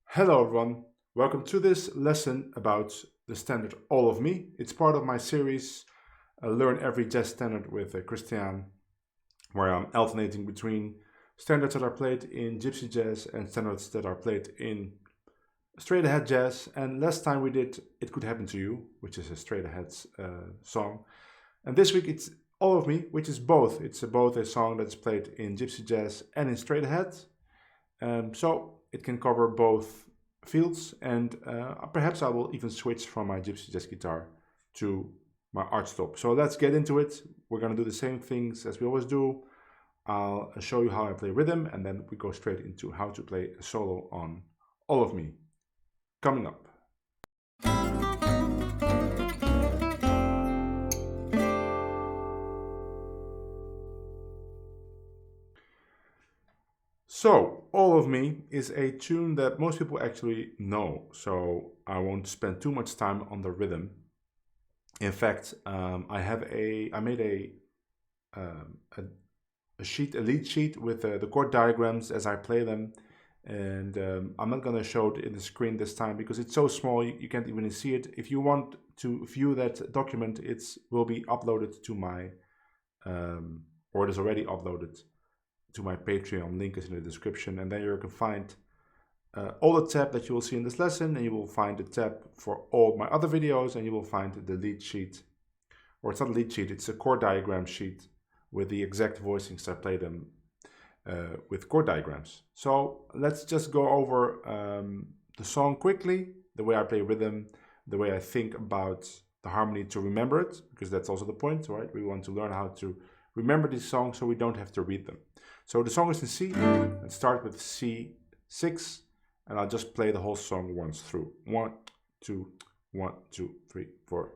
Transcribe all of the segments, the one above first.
Hello everyone, welcome to this lesson about the standard All of Me. It's part of my series Learn Every Jazz Standard with Christian, where I'm alternating between standards that are played in gypsy jazz and standards that are played in straight ahead jazz. And last time we did It Could Happen to You, which is a straight ahead song. And this week it's All of Me, which is both. It's both a song that's played in gypsy jazz and in straight ahead. So it can cover both fields, and perhaps I will even switch from my gypsy jazz guitar to my archtop. So let's get into it. We're going to do the same things as we always do. I'll show you how I play rhythm, and then we go straight into how to play a solo on All of Me. Coming up. So, All of Me is a tune that most people actually know, so I won't spend too much time on the rhythm. In fact, I made a lead sheet with the chord diagrams as I play them, and I'm not going to show it in the screen this time because it's so small you can't even see it. If you want to view that document, it will be uploaded to my, or it is already uploaded to my Patreon. Link is in the description, and then you can find all the tab that you will see in this lesson, and you will find the tab for all my other videos, and you will find the lead sheet, or it's not a lead sheet, it's a chord diagram sheet with the exact voicings. I play them with chord diagrams. So let's just go over the song quickly, the way I play rhythm, the way I think about the harmony to remember it, because that's also the point, right? We want to learn how to remember these songs so we don't have to read them. So the song is in C. Let's start with C6, and I'll just play the whole song once through. 1, 2, 1, 2, 3, 4.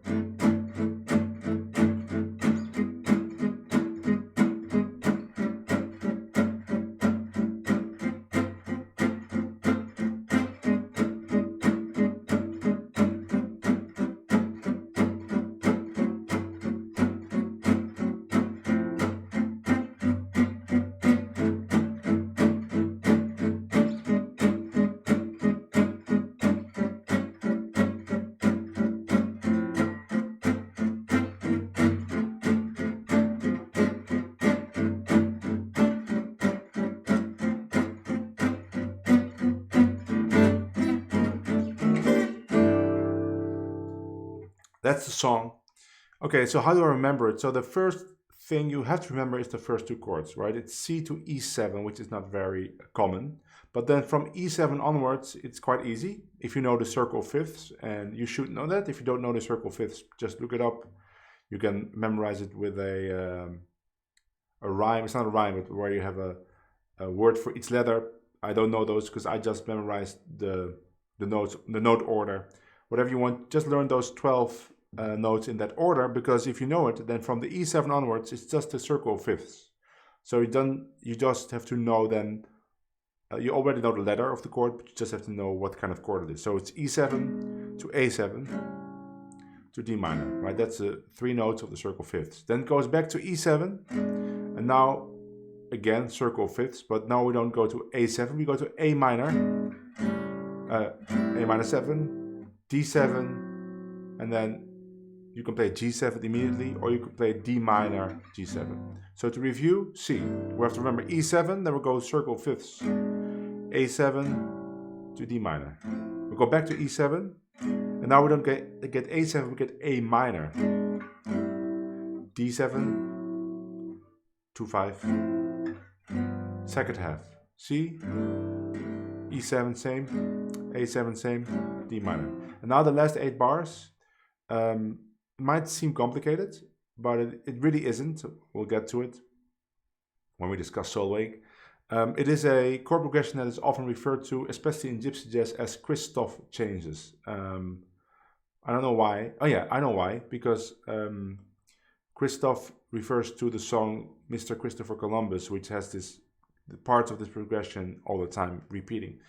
That's the song. Okay, so how do I remember it? So the first thing you have to remember is the first two chords, right? It's C to E7, which is not very common. But then from E7 onwards, it's quite easy if you know the circle fifths, and you should know that. If you don't know the circle fifths, just look it up. You can memorize it with a rhyme. It's not a rhyme, but where you have a word for each letter. I don't know those because I just memorized the notes, the note order. Whatever you want, just learn those 12 notes in that order, because if you know it, then from the E7 onwards, it's just a circle of fifths. So you just have to know then, you already know the letter of the chord, but you just have to know what kind of chord it is. So it's E7, to A7 to D minor, right? That's the 3 notes of the circle fifths. Then it goes back to E7, and now again circle fifths, but now we don't go to A7, we go to A minor, A minor 7, D7, and then you can play G7 immediately, or you can play D minor, G7. So to review, C, we have to remember E7, then we go circle fifths, A7 to D minor. We go back to E7, and now we don't get A7, we get A minor, D7, 2-5, second half, C, E7 same, A7 same, D minor. And now the last 8 bars might seem complicated, but it really isn't. We'll get to it when we discuss soloing. It is a chord progression that is often referred to, especially in gypsy jazz, as Christoph changes. I don't know why. Oh yeah, I know why. Because Christoph refers to the song Mr. Christopher Columbus, which has the parts of this progression all the time repeating.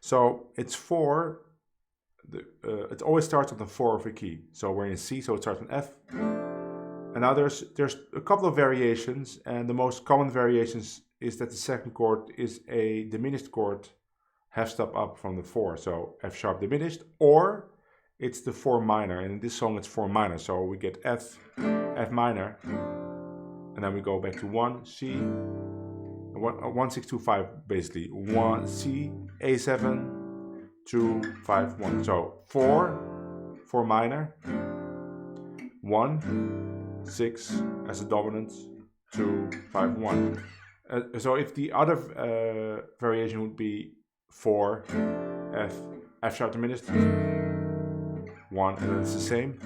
So it's 4. It always starts on the 4 of a key. So we're in C, so it starts on F. And now there's a couple of variations, and the most common variations is that the second chord is a diminished chord, half step up from the 4, so F sharp diminished, or it's the 4 minor, and in this song it's 4 minor, so we get F, F minor, and then we go back to 1, C, 1, 6, 2, 5, basically, 1, C, A7, 2, 5, 1, so 4 minor, 1, 6 as a dominant, 2, 5, 1. So if the other variation would be 4, F sharp diminished, 1, and then it's the same.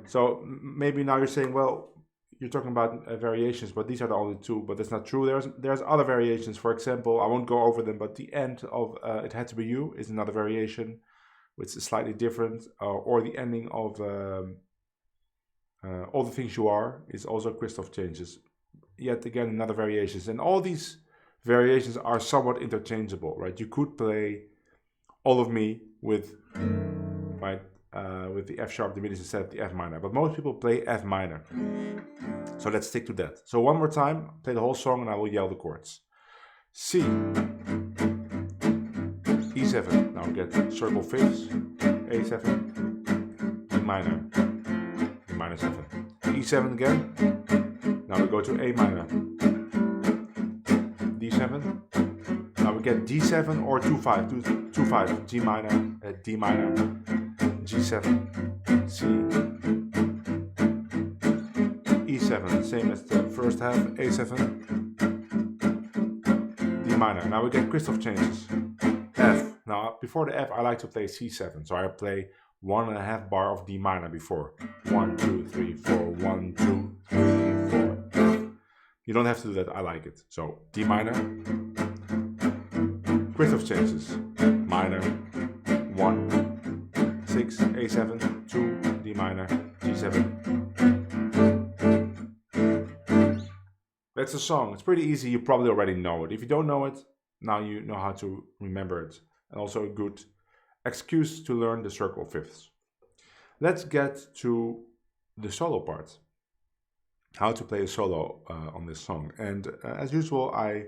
So maybe now you're saying, well, you're talking about variations, but these are the only 2, but that's not true. There's other variations. For example, I won't go over them, but the end of It Had to Be You is another variation, which is slightly different, or the ending of All the Things You Are is also Christoph changes. Yet again, another variations, and all these variations are somewhat interchangeable, right? You could play All of Me with the F sharp diminished instead of the F minor, but most people play F minor. So let's stick to that. So one more time, play the whole song, and I will yell the chords. C, E7. Now get circle fifths, A7, D minor, D minor 7, E7 again. Now we go to A minor, D7. Now we get D7 or 2-5, 2-5, G minor, D minor, G7, C, E7, same as the first half, A7, D minor. Now we get Christoph changes. F. Now before the F, I like to play C7, so I play 1.5 bar of D minor before. 1, 2, 3, 4, 1, 2, 3, 4. You don't have to do that, I like it. So D minor, Christoph changes, minor, 1, 6, A7, 2, D minor, G7. That's the song. It's pretty easy, you probably already know it. If you don't know it, now you know how to remember it. And also a good excuse to learn the circle fifths. Let's get to the solo part. How to play a solo on this song. And as usual, I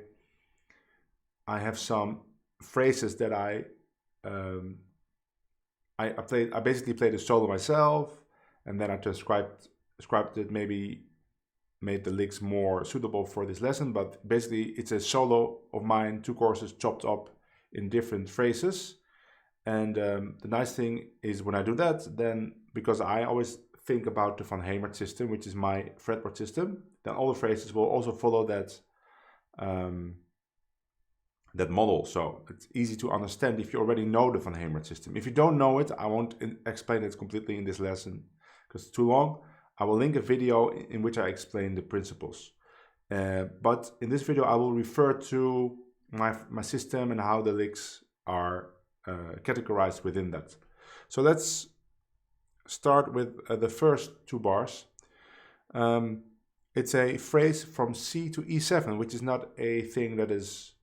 have some phrases that I basically played a solo myself, and then I transcribed it, maybe made the licks more suitable for this lesson, but basically it's a solo of mine, 2 courses chopped up in different phrases. And the nice thing is when I do that, then because I always think about the Van Hemert system, which is my fretboard system, then all the phrases will also follow that that model. So it's easy to understand if you already know the Van Hemert system. If you don't know it, I won't explain it completely in this lesson because it's too long. I will link a video in which I explain the principles. But in this video, I will refer to my system and how the licks are categorized within that. So let's start with the first 2 bars. It's a phrase from C to E7, which is not a thing that is,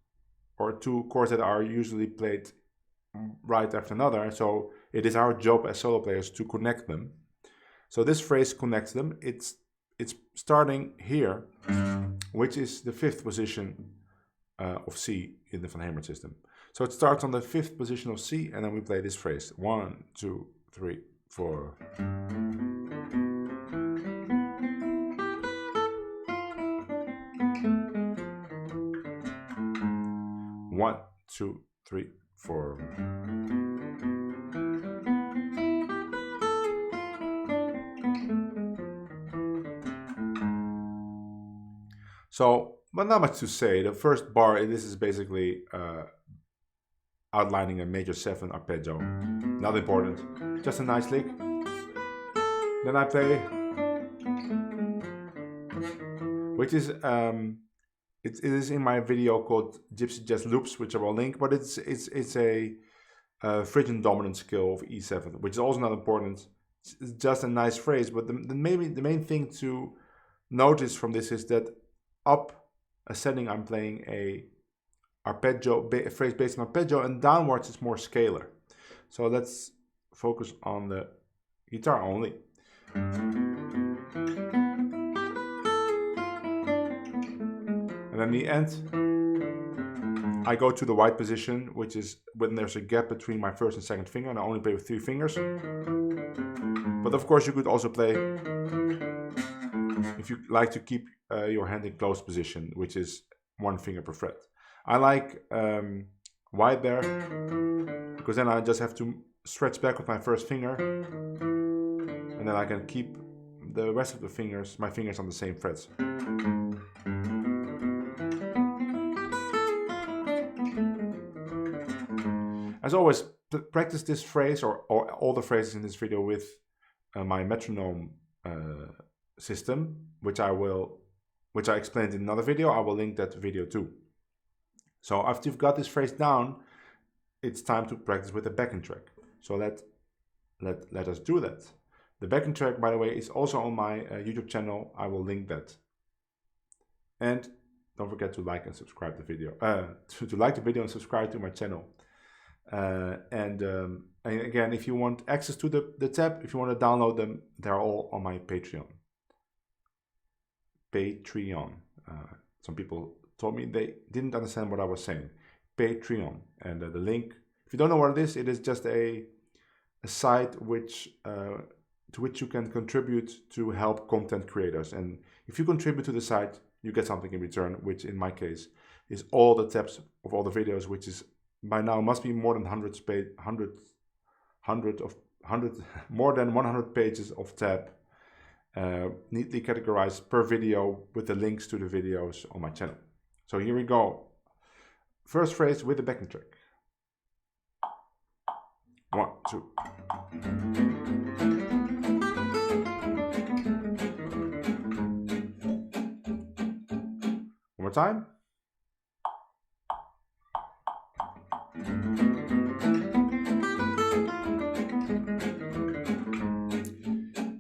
or 2 chords that are usually played right after another. So it is our job as solo players to connect them. So this phrase connects them. It's starting here, which is the 5th position of C in the Van Hemert system. So it starts on the 5th position of C, and then we play this phrase. 1, 2, 3, 4. 1, 2, 3, 4. So, but not much to say. The first bar, this is basically outlining a major 7 arpeggio. Not important, just a nice lick. Then I play, which is it is in my video called Gypsy Jazz Loops, which I will link. But it's a Phrygian dominant scale of E7, which is also not important. It's just a nice phrase. But maybe the main thing to notice from this is that up ascending, I'm playing a arpeggio, a phrase based on arpeggio, and downwards it's more scalar. So let's focus on the guitar only. And then the end, I go to the white position, which is when there's a gap between my first and second finger, and I only play with 3 fingers. But of course you could also play, if you like to keep your hand in closed position, which is 1 finger per fret. I like white there, because then I just have to stretch back with my first finger, and then I can keep the rest of the fingers, my fingers on the same frets. As always, practice this phrase or all the phrases in this video with my metronome system, which I explained in another video. I will link that video too. So after you've got this phrase down, it's time to practice with the backing track. So let us do that. The backing track, by the way, is also on my YouTube channel. I will link that. And don't forget to like and subscribe the video. To like the video and subscribe to my channel. And again, if you want access to the tab, if you want to download them, they're all on my Patreon. Some people told me they didn't understand what I was saying. Patreon. And the link, if you don't know what it is just a site which to which you can contribute to help content creators. And if you contribute to the site, you get something in return, which in my case is all the tabs of all the videos, which is by now must be more than more than 100 pages of tab, neatly categorized per video with the links to the videos on my channel. So here we go. First phrase with the backing track. 1, 2. One more time.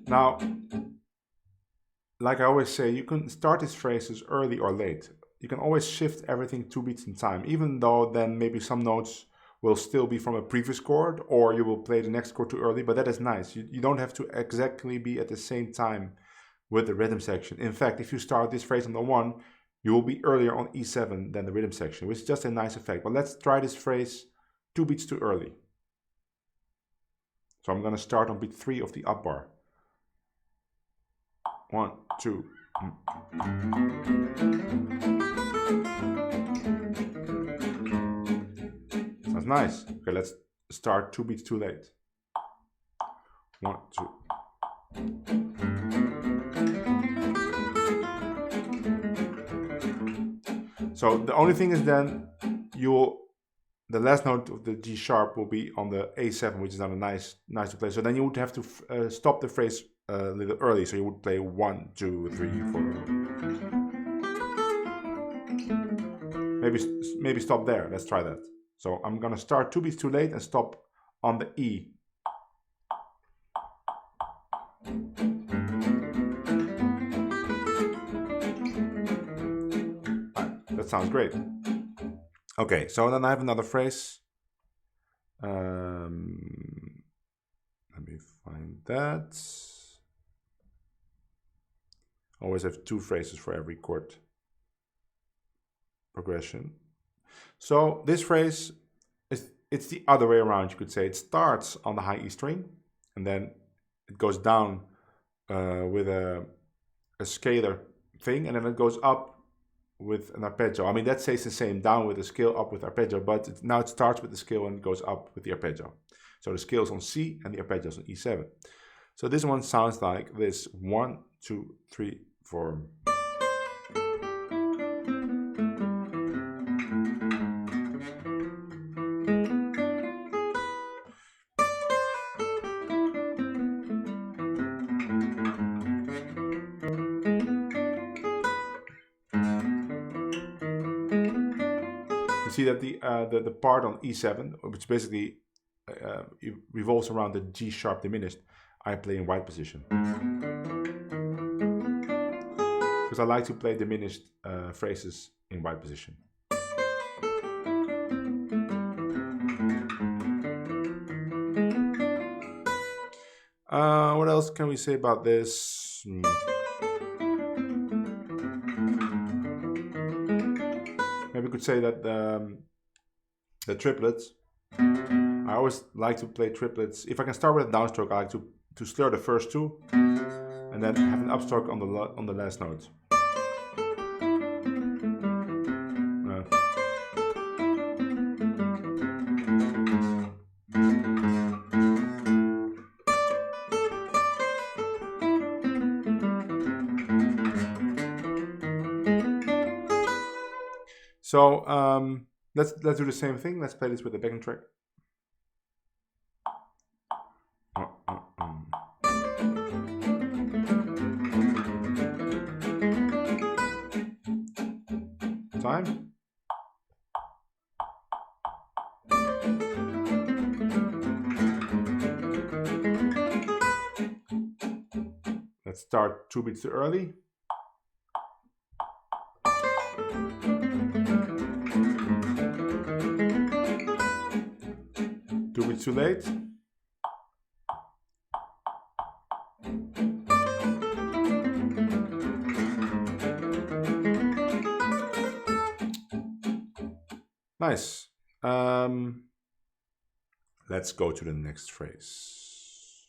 Now, like I always say, you can start these phrases early or late. You can always shift everything 2 beats in time, even though then maybe some notes will still be from a previous chord, or you will play the next chord too early, but that is nice. You don't have to exactly be at the same time with the rhythm section. In fact, if you start this phrase on the 1, you will be earlier on E7 than the rhythm section, which is just a nice effect. But let's try this phrase 2 beats too early. So I'm going to start on beat 3 of the up bar. 1, 2. Sounds nice. Okay, let's start 2 beats too late. 1, 2. So the only thing is then the last note of the G sharp will be on the A7, which is not a nice to play. So then you would have to stop the phrase a little early. So you would play 1, 2, 3, 4. Maybe stop there. Let's try that. So I'm gonna start 2 beats too late and stop on the E. That sounds great. Okay, so then I have another phrase. Let me find that. Always have 2 phrases for every chord progression. So this phrase, it's the other way around, you could say. It starts on the high E string, and then it goes down with a scalar thing, and then it goes up with an arpeggio. I mean, that stays the same, down with the scale, up with arpeggio, but now it starts with the scale and it goes up with the arpeggio. So the scale is on C and the arpeggio is on E7. So this one sounds like this: 1, 2, 3, 4. See that the part on E7, which basically revolves around the G sharp diminished, I play in white position. Because I like to play diminished phrases in white position. What else can we say about this? Maybe we could say that the triplets, I always like to play triplets. If I can start with a downstroke, I like to slur the first 2 and then have an upstroke on the last note. So let's do the same thing. Let's play this with the backing track. Time. Let's start 2 beats too early. Too late. Nice. Let's go to the next phrase.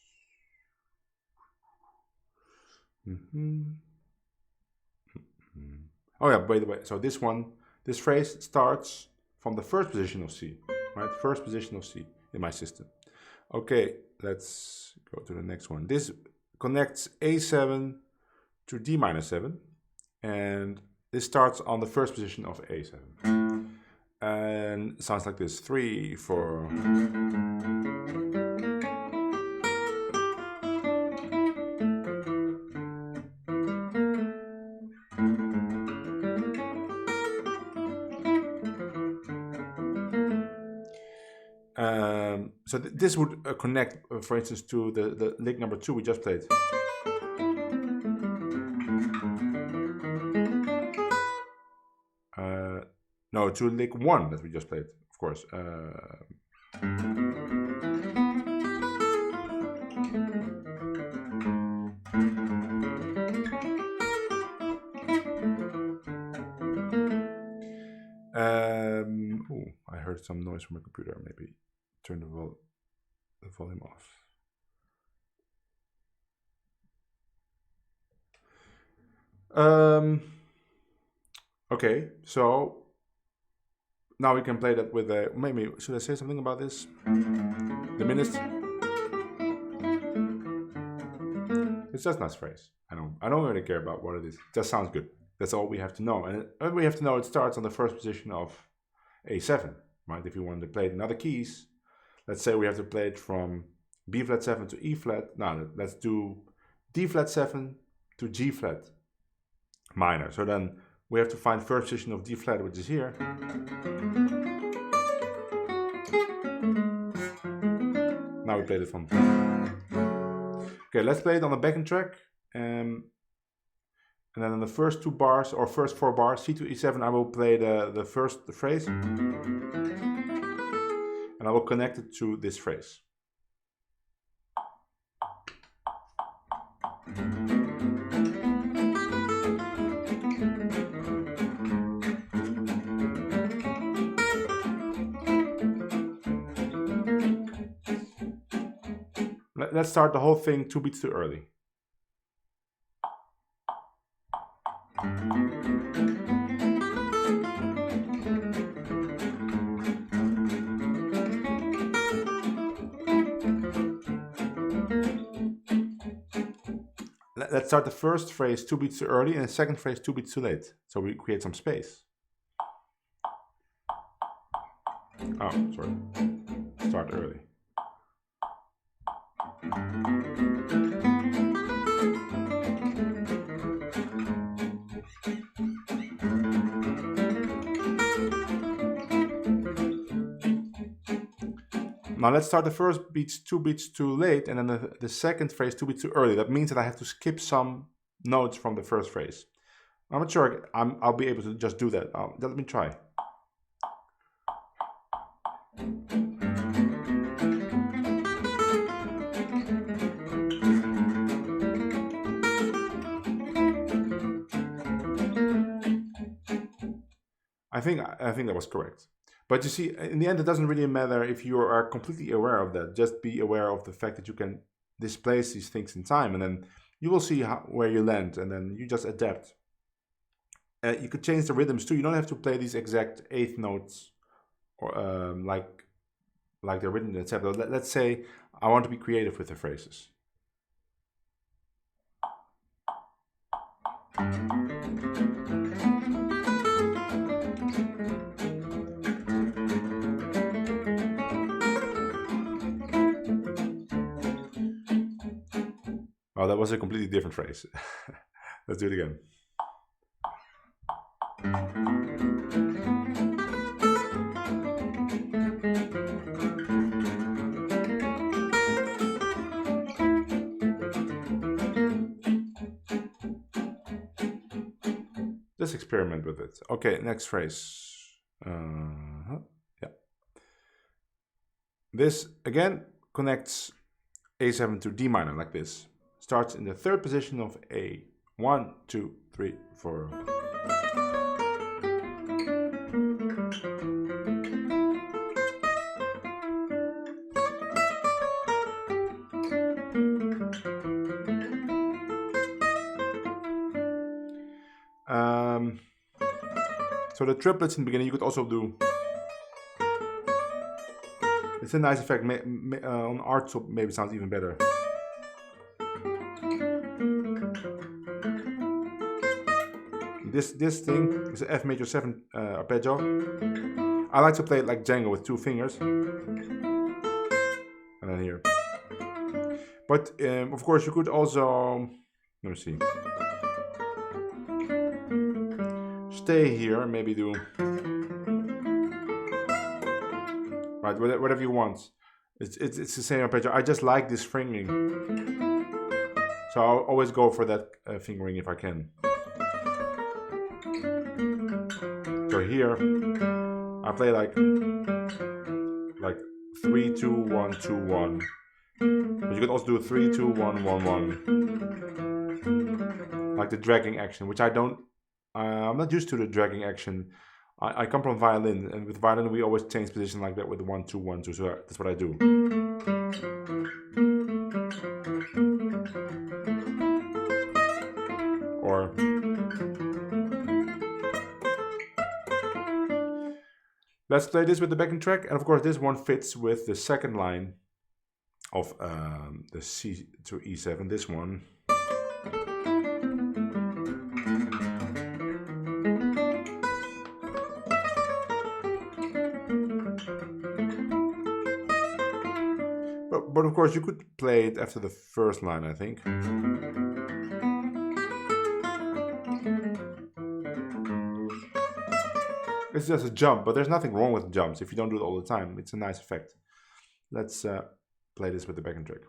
Oh yeah, by the way, so this phrase starts from the first position of C, right? First position of C in my system. Okay, let's go to the next one. This connects A7 to D minor 7, and this starts on the first position of A7. And it sounds like this: 3, 4. So this would connect, for instance, to the lick number 2 we just played. No, to lick 1 that we just played, of course. Oh, I heard some noise from my computer. Maybe turn the volume off. Okay, so now we can play that with a, maybe, should I say something about this? Diminished. It's just a nice phrase. I don't really care about what it is. It just sounds good. That's all we have to know. And we have to know it starts on the first position of A7, right? If you want to play it in other keys, let's say we have to play it from B flat 7 to E flat. Now let's do D flat 7 to G flat minor. So then we have to find first position of D flat, which is here. Now we played it from. Okay, let's play it on the backing track. And then on the first 2 bars, or first 4 bars, C to E7, I will play the first phrase. And and I will connect it to this phrase. Let's start the whole thing 2 beats too early. Let's start the first phrase 2 beats too early and the second phrase 2 beats too late. So we create some space. Oh, sorry. Start early. Now let's start the first beats 2 beats too late and then the second phrase 2 beats too early. That means that I have to skip some notes from the first phrase. I'm not sure I'll be able to just do that. Let me try. I think that was correct. But you see, in the end, it doesn't really matter if you are completely aware of that. Just be aware of the fact that you can displace these things in time, and then you will see where you land, and then you just adapt. You could change the rhythms too. You don't have to play these exact eighth notes, or like they're written in the tableau. Let's say I want to be creative with the phrases. Oh, that was a completely different phrase. Let's do it again. Just experiment with it. Okay, next phrase. Yeah. This again connects A7 to D minor like this. Starts in the third position of A. 1, 2, 3, 4. So the triplets in the beginning you could also do. It's a nice effect. On art top maybe it sounds even better. This thing is an F major 7 arpeggio. I like to play it like Django with 2 fingers. And then here. But of course you could also, let me see. Stay here and maybe do, right, whatever you want. It's the same arpeggio. I just like this fingering. So I'll always go for that fingering if I can. So here, I play like 3, 2, 1, 2, 1. But you can also do 3, 2, 1, 1, 1. Like the dragging action, which I'm not used to the dragging action. I come from violin, and with violin we always change position like that with the 1, 2, 1, 2. So that's what I do. Or let's play this with the backing track, and of course this one fits with the second line of the C to E7, this one. But of course you could play it after the first line, I think. It's just a jump, but there's nothing wrong with jumps if you don't do it all the time. It's a nice effect. Let's play this with the backing track.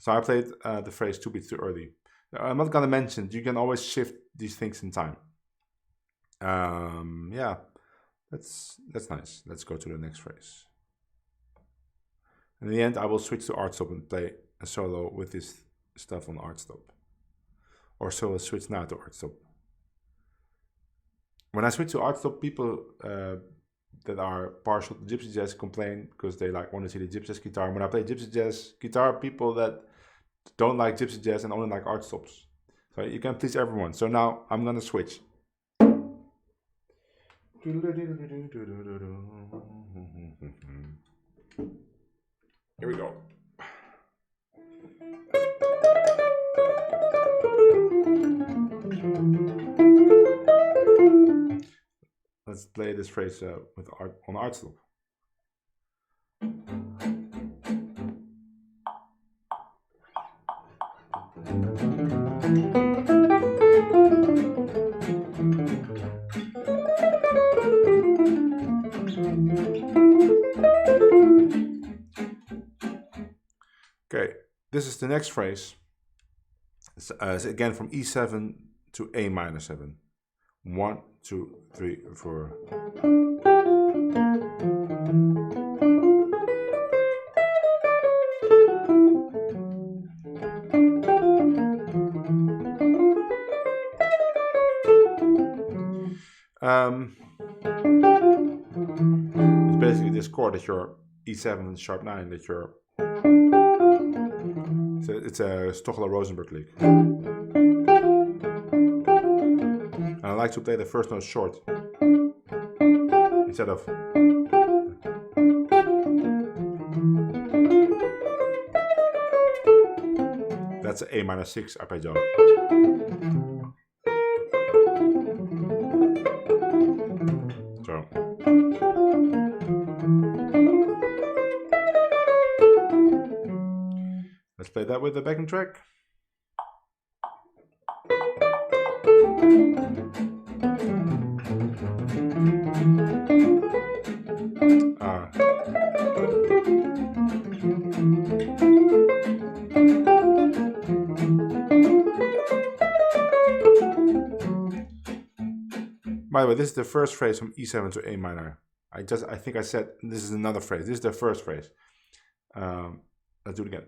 So I played the phrase 2 beats too early. I'm not gonna mention, you can always shift these things in time. Yeah, that's nice. Let's go to the next phrase. In the end, I will switch to Artstop and play a solo with this stuff on Artstop. Or so I'll switch now to Artstop. When I switch to Artstop, people that are partial to gypsy jazz complain because they want to see the gypsy jazz guitar. When I play gypsy jazz guitar, people that don't like gypsy jazz and only like Artstops. So you can please everyone. So now I'm gonna switch. Here we go. Let's play this phrase on Artstop. Okay, this is the next phrase. It's again from E7 to A minor 7. 1, 2, 3, 4. It's basically this chord that you're E7 sharp 9 that you're. It's a Stochler-Rosenberg lick. And I like to play the first note short instead of. That's an A minor 6 arpeggio. So. Let's play that with the backing track. By the way, this is the first phrase from E7 to A minor. I think I said this is another phrase. This is the first phrase. Let's do it again.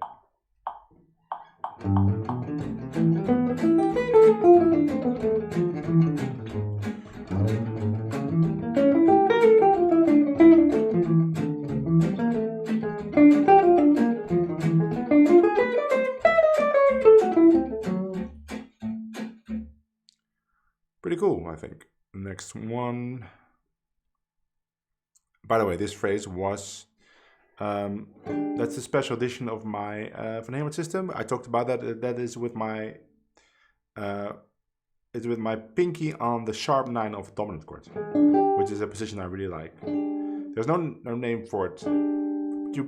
Pretty cool, I think. Next one. By the way, this phrase was that's a special edition of my Van Hemert system. I talked about that. That is with my it's with my pinky on the sharp 9 of a dominant chord, which is a position I really like. There's no name for it.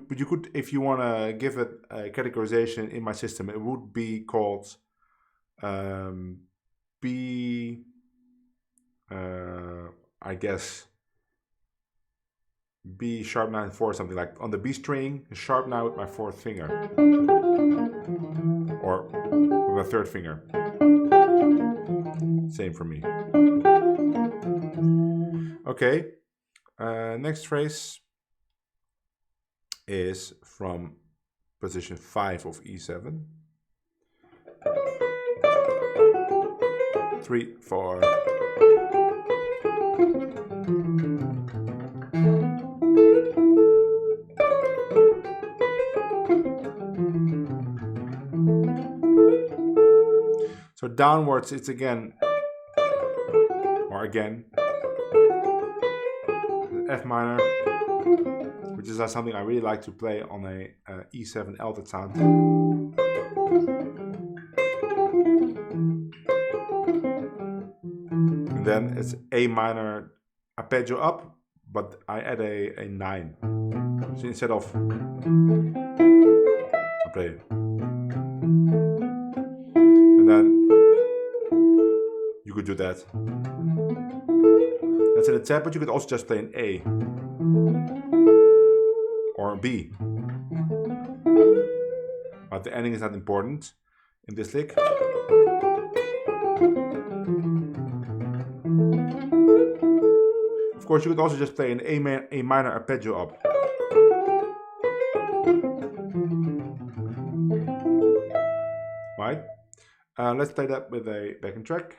But you could, if you want to give it a categorization in my system, it would be called B. I guess B sharp 9 4, something like on the B string, sharp 9 with my 4th finger, or with my 3rd finger. Same for me. Okay, next phrase is from position 5 of E7. 3, 4. So downwards, it's again, or again, F minor, which is something I really like to play on a E7 altered sound. And then it's A minor arpeggio up, but I add a 9. So instead of, I play it. And then you could do that. That's in a tab, but you could also just play an A or a B. But the ending is not important in this lick. Of course, you could also just play an A minor arpeggio up. Right? Let's play that with a backing track.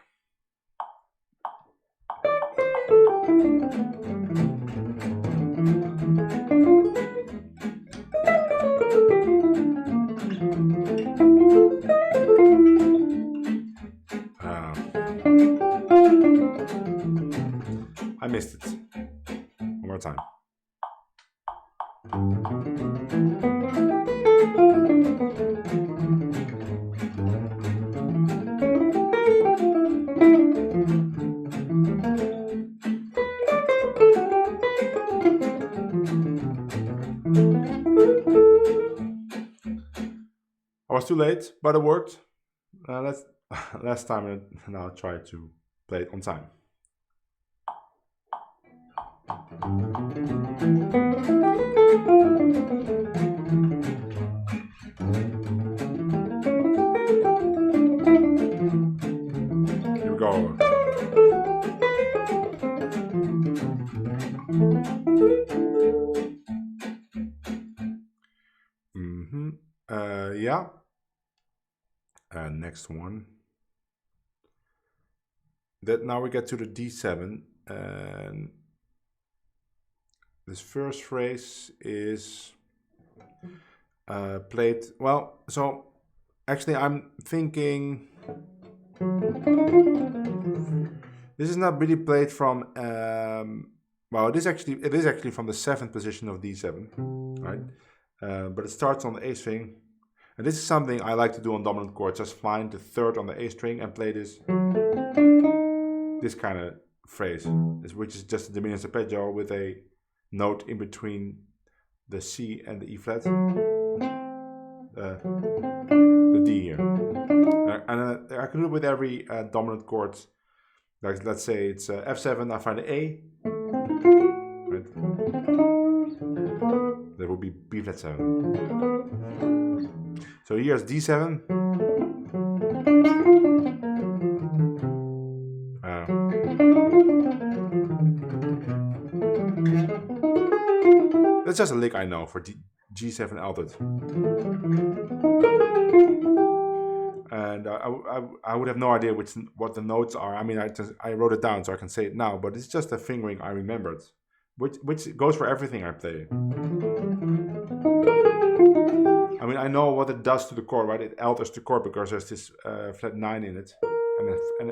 I missed it. One more time. I was too late, but it worked. Last time, and I'll try to play it on time. Here we go. Yeah. Next one. That now we get to the D7, and this first phrase is played well. So actually, I'm thinking this is not really played from. Well, it is actually from the 7th position of D7, right? But it starts on the A string. And this is something I like to do on dominant chords. Just find the 3rd on the A string and play this kind of phrase, which is just a diminished arpeggio with a note in between the C and the E flat, the D here. And I can do it with every dominant chord. Like let's say it's F7, I find the A. Right? That would be B flat 7. So here's D7. That's just a lick I know for G7 altered. And I would have no idea what the notes are. I mean, I wrote it down so I can say it now, but it's just a fingering I remembered, which goes for everything I play. I mean, I know what it does to the chord, right? It alters the chord because there's this flat 9 in it, and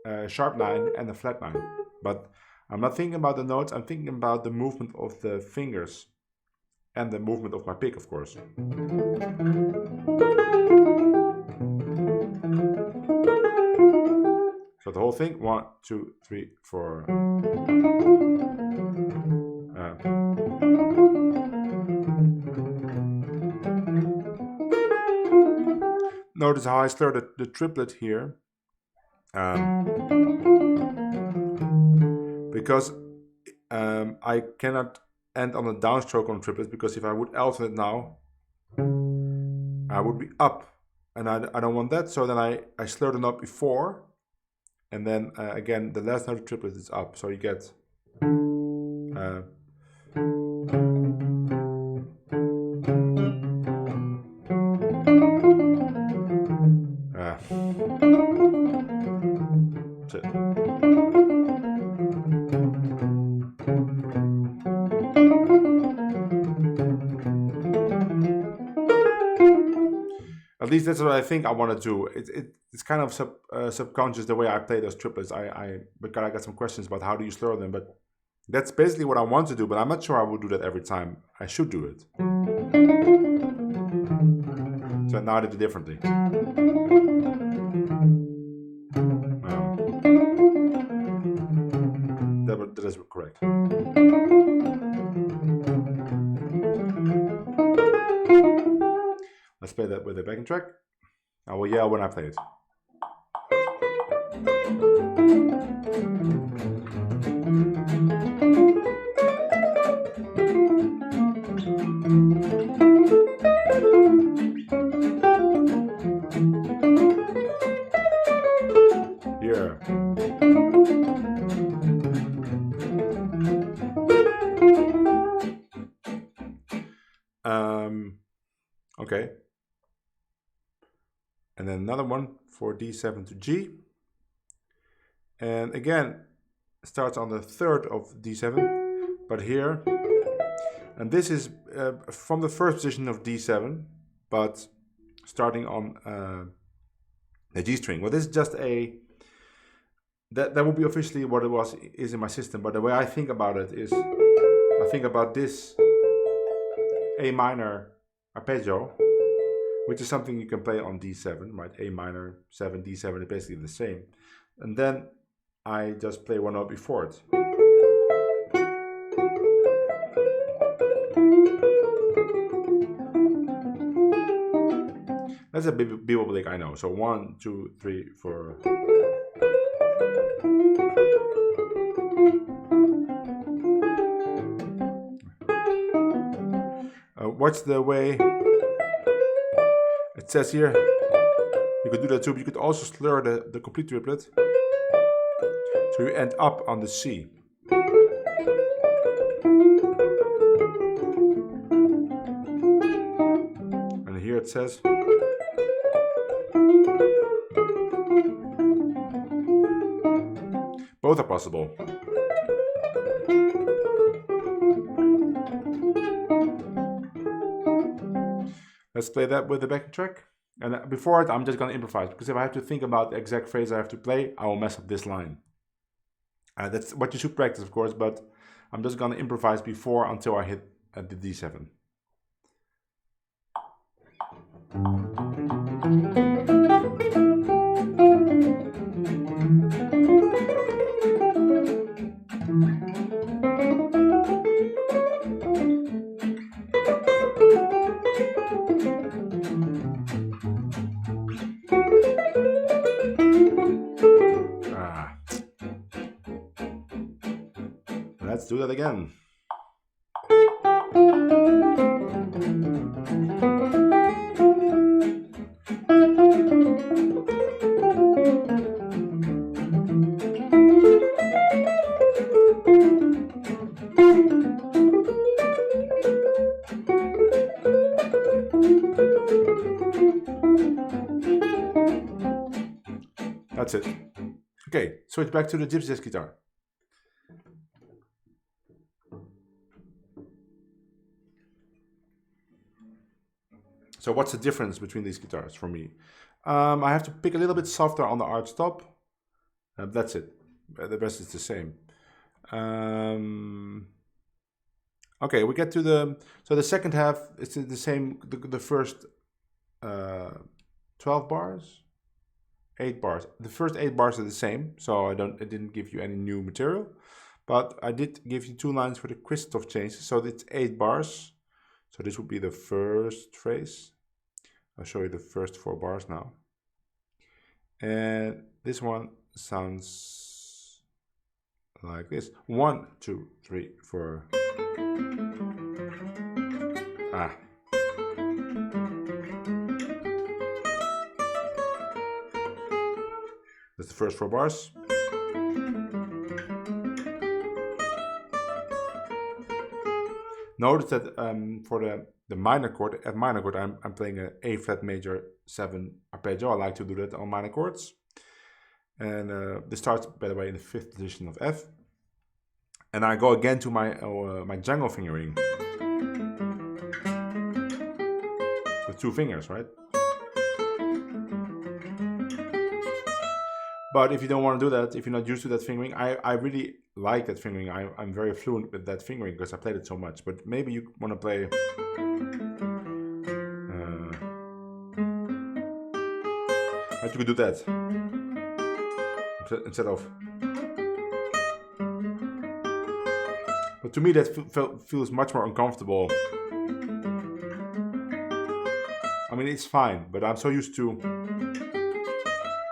a sharp 9 and a flat 9. But I'm not thinking about the notes, I'm thinking about the movement of the fingers and the movement of my pick, of course. So the whole thing, 1, 2, 3, 4. Notice how I slur the triplet here. Because I cannot end on a downstroke on triplets, because if I would alternate now, I would be up. And I don't want that, so then I slur the note before, and then again the last note of triplet is up, so you get that's it. At least that's what I think I want to do. It's kind of subconscious the way I play those triplets. Because I got some questions about how do you slur them, but that's basically what I want to do. But I'm not sure I would do that every time. I should do it. So now I did it differently. That is correct. Let's play that with the backing track. I will yell when I play it. and then another one for D7 to G. And again, starts on the 3rd of D7, but here, and this is from the first position of D7, but starting on the G string. Well, this is just that will be officially what it is in my system, but the way I think about it is, I think about this A minor arpeggio, which is something you can play on D7, right? A minor, 7, D7 is basically the same. And then I just play one note before it. That's a bebop lick, I know. So 1, 2, 3, 4. Watch the way it says here. You could do that too, but you could also slur the complete triplet. So you end up on the C. And here it says. Both are possible. Let's play that with the backing track. And before it, I'm just going to improvise, because if I have to think about the exact phrase I have to play, I will mess up this line. That's what you should practice, of course, but I'm just going to improvise before until I hit the D7. Let's do that again. That's it. Okay, switch back to the gypsy jazz guitar. So what's the difference between these guitars for me? I have to pick a little bit softer on the arch stop. That's it. The rest is the same. Okay, we get to the second half. It's the same. The first 12 bars, 8 bars. The first 8 bars are the same. So I didn't give you any new material, but I did give you 2 lines for the Christoph changes. So it's 8 bars. So this would be the first phrase. I'll show you the first 4 bars now. And this one sounds like this. 1, 2, 3, 4. That's the first 4 bars. Notice that for the minor chord, F minor chord, I'm playing a A flat major 7 arpeggio. I like to do that on minor chords. And this starts, by the way, in the 5th position of F. And I go again to my my jangle fingering with 2 fingers, right? But if you don't want to do that, if you're not used to that fingering, I really like that fingering. I'm very fluent with that fingering because I played it so much. But maybe you want to play... but you could do that instead of... But to me that feels much more uncomfortable. I mean, it's fine, but I'm so used to...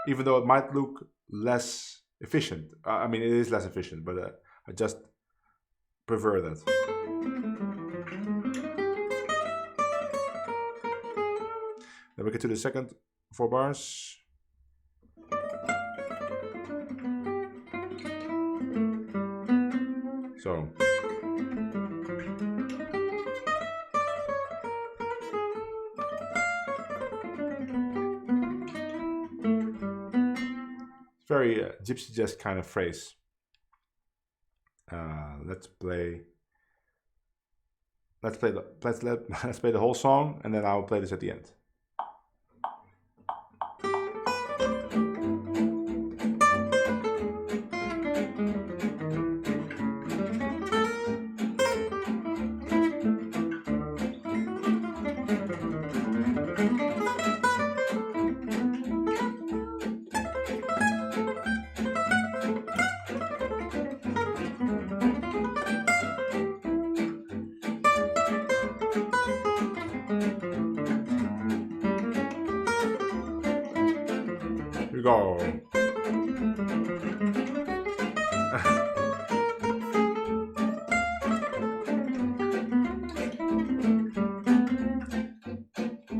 Even though it might look less efficient. I mean, it is less efficient, but I just prefer that. Then we get to the second 4 bars. So. very gypsy jazz kind of phrase. Let's play the whole song, and then I'll play this at the end. We go.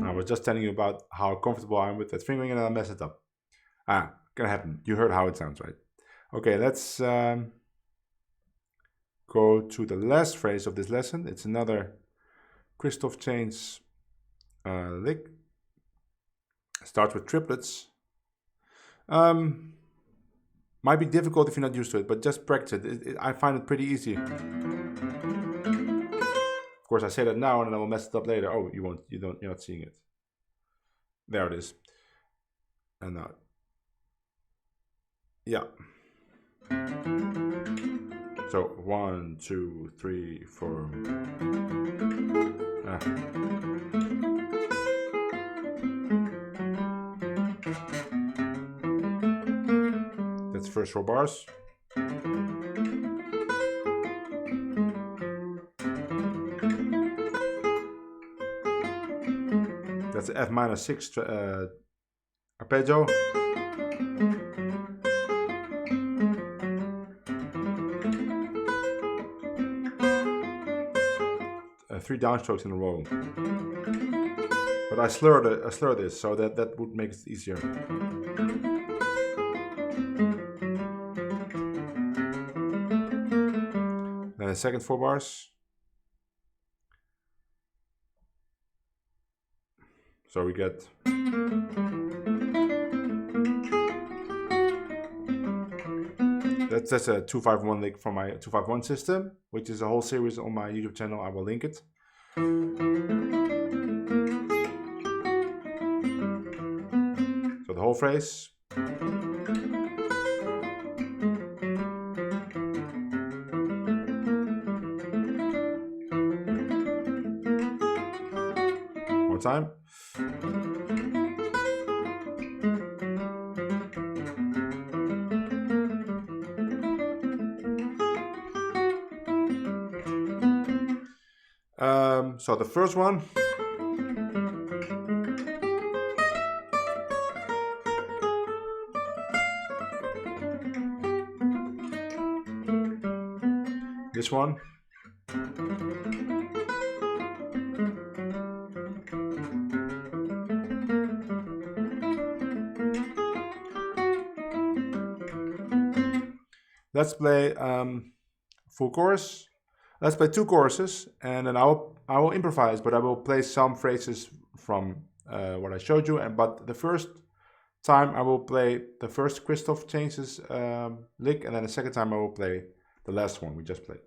I was just telling you about how comfortable I am with that fingering, and then I mess it up. Gonna happen. You heard how it sounds, right? Okay, let's go to the last phrase of this lesson. It's another Christoph chains lick. Starts with triplets. Might be difficult if you're not used to it, but just practice it. I find it pretty easy. Of course, I say that now, and then I will mess it up later. Oh, you won't. You're not seeing it. There it is. And now, yeah. So 1, 2, 3, 4. That's first 4 bars. That's the F minor 6 arpeggio. Three downstrokes in a row. But I slur this, so that would make it easier. Then the second 4 bars. So we get that's a 251 lick from my 251 system, which is a whole series on my YouTube channel. I will link it. So the whole phrase. More time. So the first one. This one. Let's play full chorus. Let's play 2 choruses, and then I will improvise, but I will play some phrases from what I showed you. But the first time I will play the first Christoph changes lick, and then the second time I will play the last one we just played.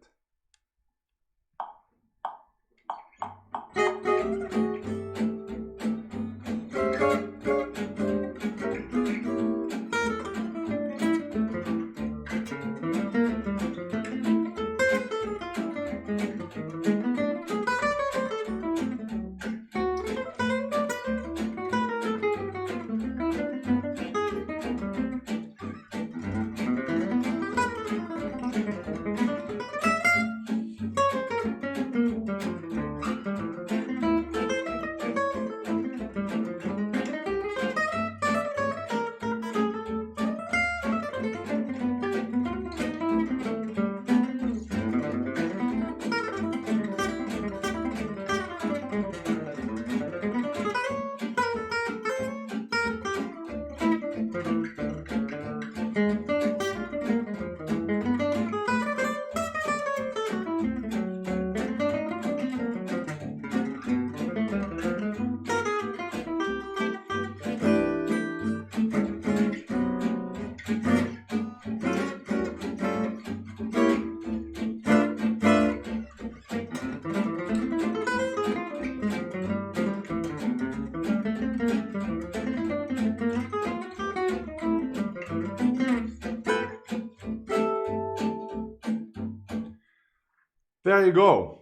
There you go.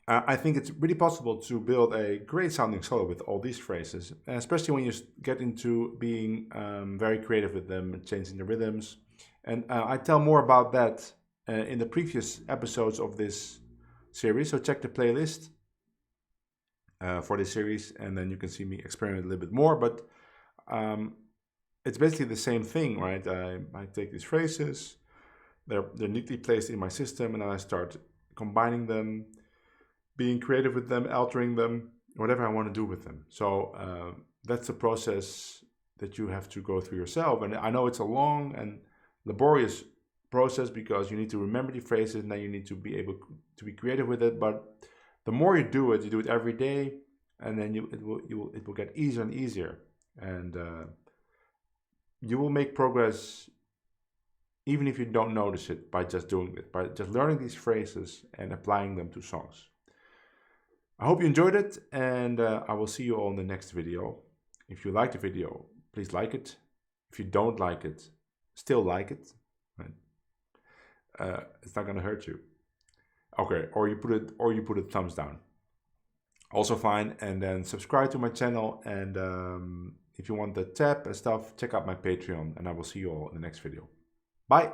I think it's really possible to build a great sounding solo with all these phrases, especially when you get into being very creative with them and changing the rhythms. And I tell more about that in the previous episodes of this series. So check the playlist for this series, and then you can see me experiment a little bit more. But it's basically the same thing, right? I take these phrases, they're neatly placed in my system, and then I start combining them, being creative with them, altering them, whatever I want to do with them. So that's the process that you have to go through yourself. And I know it's a long and laborious process because you need to remember the phrases and then you need to be able to be creative with it. But the more you do it every day, and then it will get easier and easier, and you will make progress even if you don't notice it by just doing it, by just learning these phrases and applying them to songs. I hope you enjoyed it, and I will see you all in the next video. If you like the video, please like it. If you don't like it, still like it. Right? It's not gonna hurt you. Okay, or you put a thumbs down. Also fine. And then subscribe to my channel. And if you want the tab and stuff, check out my Patreon. And I will see you all in the next video. Bye.